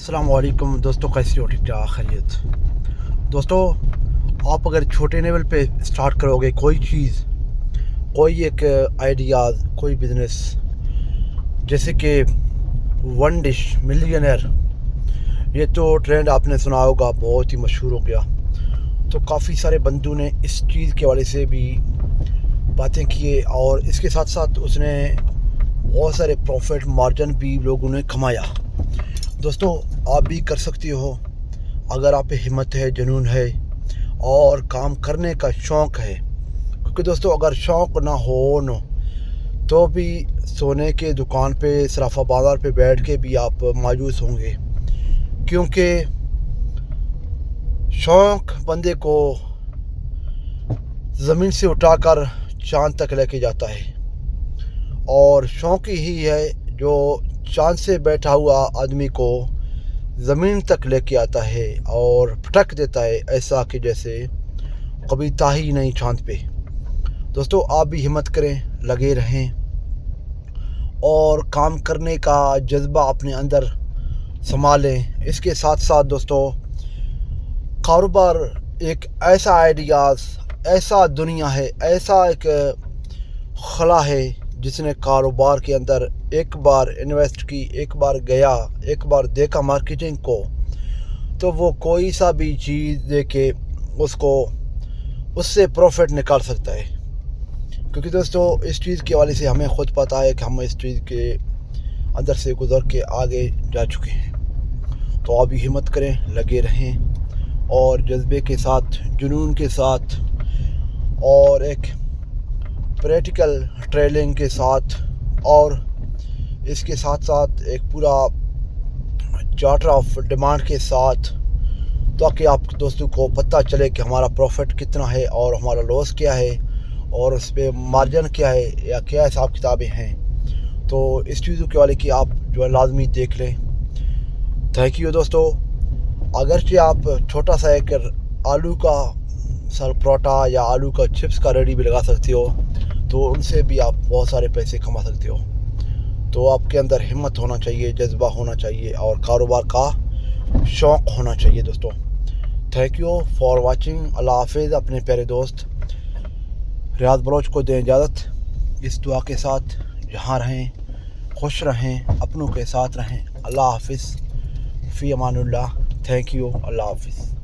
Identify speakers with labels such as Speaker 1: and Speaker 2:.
Speaker 1: अस्सलाम वालेकुम दोस्तों, कैसी हो? ठीक ठाक खैरियत। दोस्तों, आप अगर छोटे लेवल पे स्टार्ट करोगे कोई चीज़, कोई एक आइडियाज़, कोई बिज़नेस, जैसे कि वन डिश मिलियनर, ये तो ट्रेंड आपने सुना होगा, बहुत ही मशहूर हो गया। तो काफ़ी सारे बंदों ने इस चीज़ के हवाले से भी बातें किए और इसके साथ साथ उसने बहुत सारे प्रॉफिट मार्जिन भी लोगों ने कमाया। दोस्तों, आप भी कर सकती हो अगर आप पे हिम्मत है, जुनून है और काम करने का शौक़ है। क्योंकि दोस्तों, अगर शौक़ ना हो तो भी सोने के दुकान पे, सराफा बाज़ार पे बैठ के भी आप मायूस होंगे, क्योंकि शौक़ बंदे को ज़मीन से उठाकर चाँद तक लेके जाता है और शौक़ ही है जो चाँद से बैठा हुआ आदमी को ज़मीन तक लेके आता है और पटक देता है, ऐसा कि जैसे कभी था ही नहीं चाँद पे। दोस्तों, आप भी हिम्मत करें, लगे रहें और काम करने का जज्बा अपने अंदर संभालें। इसके साथ साथ दोस्तों, कारोबार एक ऐसा आइडियाज़, ऐसा दुनिया है, ऐसा एक खला है जिसने कारोबार के अंदर एक बार इन्वेस्ट की, एक बार गया, एक बार देखा मार्केटिंग को, तो वो कोई सा भी चीज़ दे के उसको उससे प्रॉफिट निकाल सकता है। क्योंकि दोस्तों, इस चीज़ के हवाले से हमें ख़ुद पता है कि हम इस चीज़ के अंदर से गुज़र के आगे जा चुके हैं। तो आप भी हिम्मत करें, लगे रहें और जज्बे के साथ, जुनून के साथ और एक प्रैक्टिकल ट्रेनिंग के साथ और इसके साथ साथ एक पूरा चार्टर ऑफ डिमांड के साथ, ताकि आप दोस्तों को पता चले कि हमारा प्रॉफिट कितना है और हमारा लॉस क्या है और उस पर मार्जिन क्या है या क्या हिसाब किताबें हैं। तो इस चीज़ों के वाले की आप जो है लाजमी देख लें। थैंक यू दोस्तों। अगरचे आप छोटा सा एक आलू का सर परोठा या आलू का चिप्स का रेडी भी लगा सकते हो, तो उनसे भी आप बहुत सारे पैसे कमा सकते हो। तो आपके अंदर हिम्मत होना चाहिए, जज्बा होना चाहिए और कारोबार का शौक़ होना चाहिए दोस्तों। Thank you for watching. Allah हाफिज़। अपने प्यारे दोस्त रियाज बलोच को दें इजाज़त, इस दुआ के साथ जहाँ रहें खुश रहें, अपनों के साथ रहें। अल्लाह हाफिज़, फ़ी अमानुल्लाह। Thank you. अल्लाह हाफिज़।